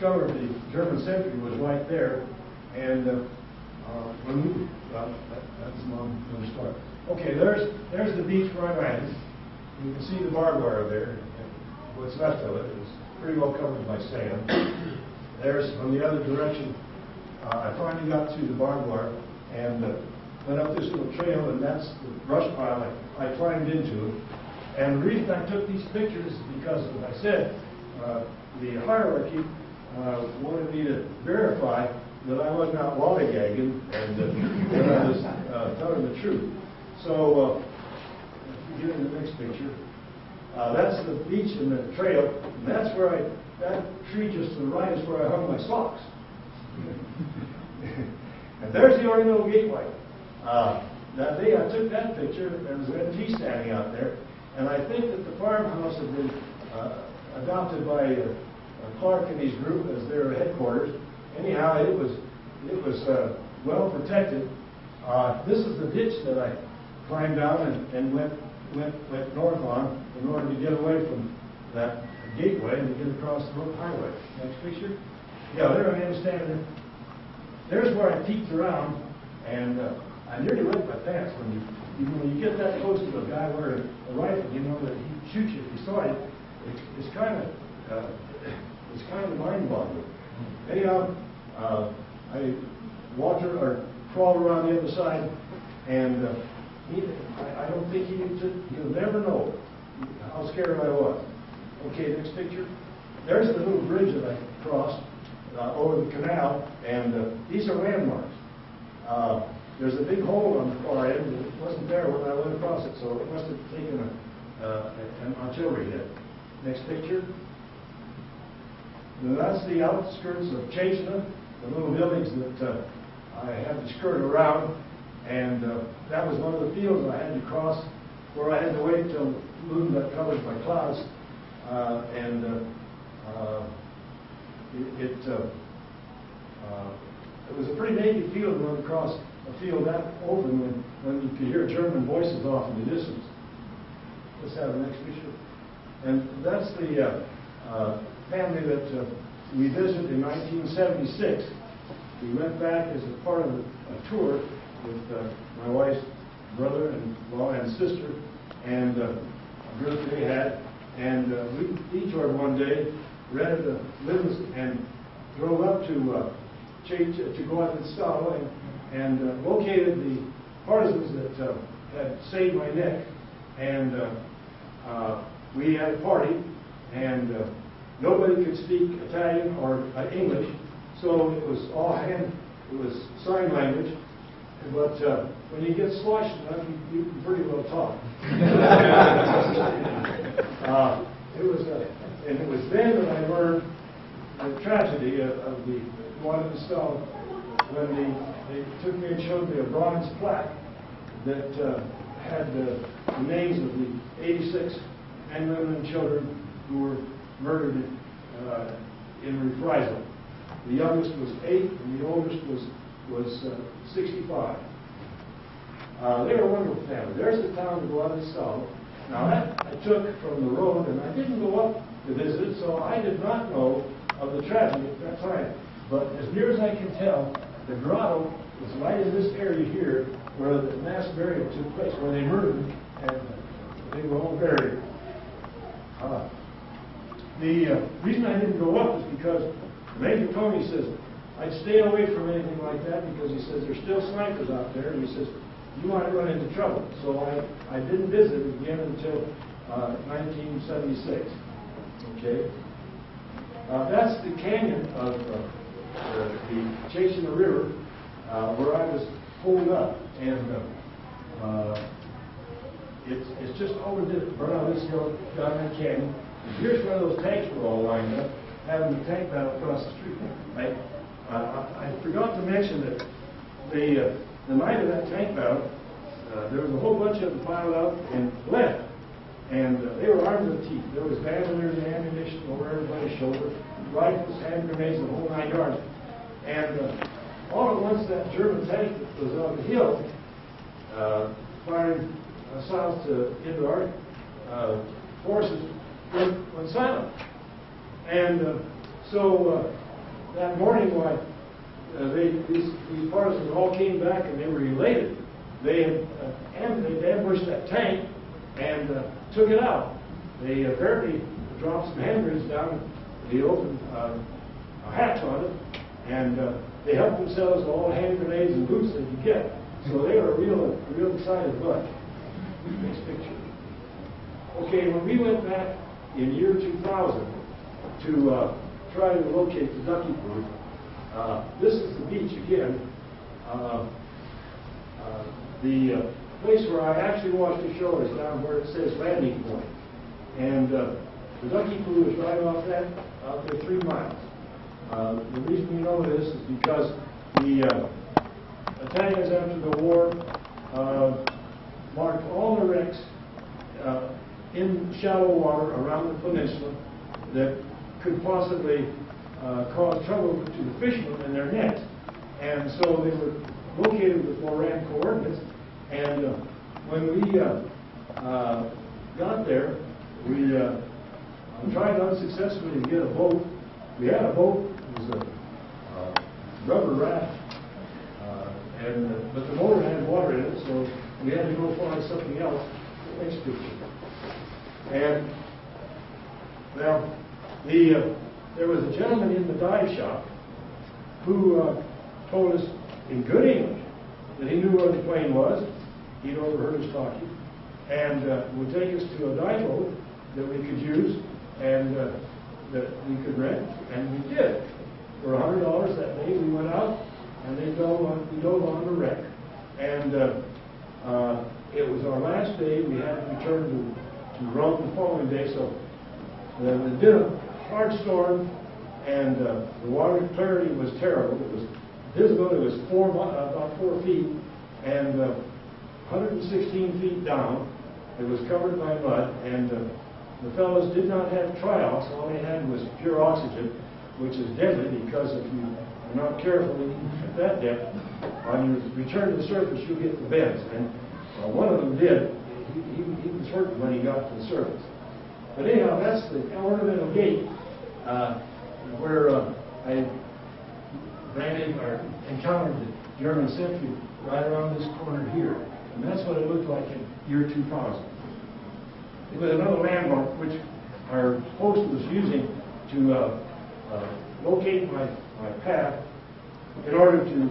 discovered the German sentry was right there, and that's going to start. Okay, there's the beach where I landed. You can see the barbed wire there, and what's left of it is pretty well covered by sand. There's, on the other direction, I finally got to the barbed wire and went up this little trail, and that's the brush pile I climbed into. And the reason I took these pictures is because, as I said, the hierarchy wanted me to verify that I was not lollygagging and that I was telling the truth. So, if you get in the next picture, that's the beach and the trail, and that's where that tree just to the right is where I hung my socks. And there's the Ordeal Gateway. That day I took that picture, there was an MT standing out there, and I think that the farmhouse had been adopted by Clark and his group as their headquarters. Anyhow, it was well protected. This is the ditch that I climbed down and went north on in order to get away from that gateway and to get across the highway. Next picture. Yeah, there I am standing there. There's where I peeked around, and I nearly wet my pants. When you get that close to a guy wearing a rifle, you know that he'd shoot you if you saw it. It's kind of mind-boggling. Anyhow, I walked or crawled around the other side, and I don't think he'll never know how scared I was. Okay, next picture. There's the little bridge that I crossed over the canal, and these are landmarks. There's a big hole on the far end, and it wasn't there when I went across it, so it must have taken an artillery hit. Next picture. Now that's the outskirts of Chasena, the little buildings that I had to skirt around, and that was one of the fields I had to cross, where I had to wait till the moon got covered by clouds, it was a pretty naked field going across a field that open when you could hear German voices off in the distance. Let's have the next picture. And that's the family that we visited in 1976. We went back as a part of a tour with my wife's brother-in-law and sister and a group they had. And we detoured one day, rented a limousine, and drove up to go out to Stalo and located the partisans that had saved my neck. And we had a party, and nobody could speak Italian or English, so it was it was sign language. But when you get sloshed enough, you can pretty well talk. And it was then that I learned the tragedy of the one in Stalo when they took me and showed me a bronze plaque that had the names of the 86 men, women, and children who were murdered in reprisal. The youngest was 8, and the oldest was 65. They were a wonderful family. There's the town of Stalo. Now that I took from the road, and I didn't go up to visit, so I did not know of the tragedy at that time. But as near as I can tell, the grotto was right in this area here where the mass burial took place, where they murdered them, and they were all buried. The reason I didn't go up is because Major Toomey says I'd stay away from anything like that because he says there's still snipers out there, and he says you might run into trouble. So I didn't visit again until 1976. Okay, that's the canyon of the Chasena River where I was pulled up, and it's just over this hill down that canyon. And here's where those tanks were all lined up, having the tank battle across the street. I forgot to mention that the night of that tank battle, there was a whole bunch of them piled out and left. And they were armed to the teeth. There was bandoliers and ammunition over everybody's shoulder, rifles, hand grenades, the whole 9 yards. And all at once, that German tank that was on the hill firing south into our forces went silent. And so that morning, why, these partisans all came back and they were elated. They ambushed that tank and took it out. They apparently dropped some hand grenades down the open hatch on it, and they helped themselves to all the hand grenades and boots they could get. So they were a real excited bunch. Next picture. Okay, when we went back in year 2000 to try to locate the ducky pool, this is the beach again. The place where I actually washed ashore is down where it says landing point. And the ducky pool is right off that, out there 3 miles. The reason we know this is because the Italians after the war marked all the wrecks in shallow water around the peninsula that could possibly cause trouble to the fishermen in their nets. And so they were located with Moran coordinates. And when we got there, we tried unsuccessfully to get a boat. We had a boat. It was a rubber raft. But the motor had water in it, so we had to go find something else. Next picture. And, well, there was a gentleman in the dive shop who told us in good English that he knew where the plane was. He'd overheard us talking, and would take us to a dive boat that we could use and that we could rent, and we did. For $100 that day, we went out and we dove on the wreck, and it was our last day. We had to return to Rome the following day, so there'd been a hard storm, and the water clarity was terrible. It was visible. It was about 4 feet, and 116 feet down. It was covered by mud, and the fellows did not have tryouts. All they had was pure oxygen, which is deadly because if you are not careful at that depth, on your return to the surface, you'll get the bends. And one of them did. He was hurt when he got to the surface. But anyhow, that's the ornamental gate where I encountered the German sentry right around this corner here. And that's what it looked like in year 2000. It was another landmark which our host was using to locate my path in order to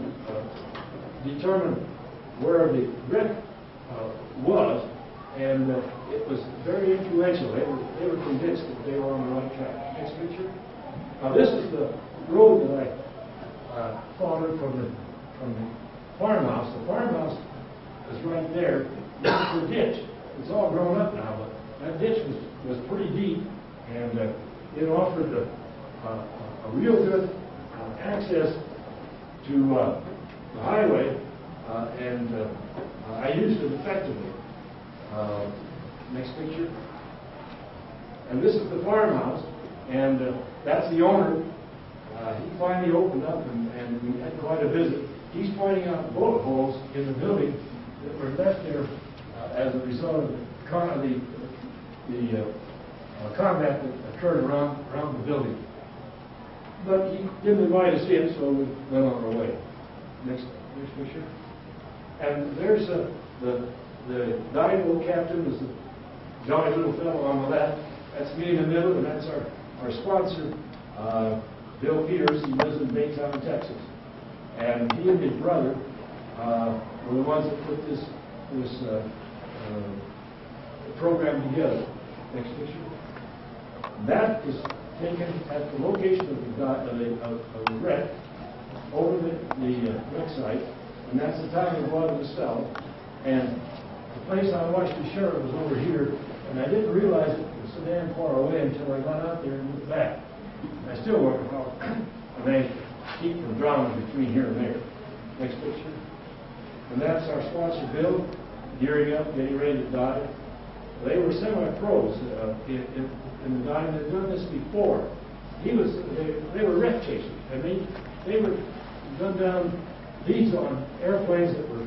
determine where the wreck was, and it was very influential. They were convinced that they were on the right track. Next picture. Now this is the road that I followed from the farmhouse. The farmhouse is right there. This is the ditch. It's all grown up now, but that ditch was pretty deep, and it offered a real good access to the highway, and I used it effectively. Next picture. And this is the farmhouse, and that's the owner. He finally opened up, and we had quite a visit. He's pointing out bullet holes in the building that were left there as a result of the combat that occurred around the building. But he didn't invite us in, so we went on our way. Next picture. And there's the dive boat captain was a jolly little fellow on the left. That's me in the middle, and that's our sponsor, Bill Peters. He lives in Baytown, Texas. And he and his brother were the ones that put this program together. Next picture. That was taken at the location of the wreck over the wreck site, and that's the time of water to sell. And the place I watched ashore was over here, and I didn't realize it was so damn far away until I got out there and looked back. I still wonder how I managed to keep from drowning between here and there. Next picture. And that's our sponsor, Bill, gearing up, getting ready to dive. They were semi-pros in the diving. They'd done this before. They were wreck chasers, and they were done down leads on airplanes that were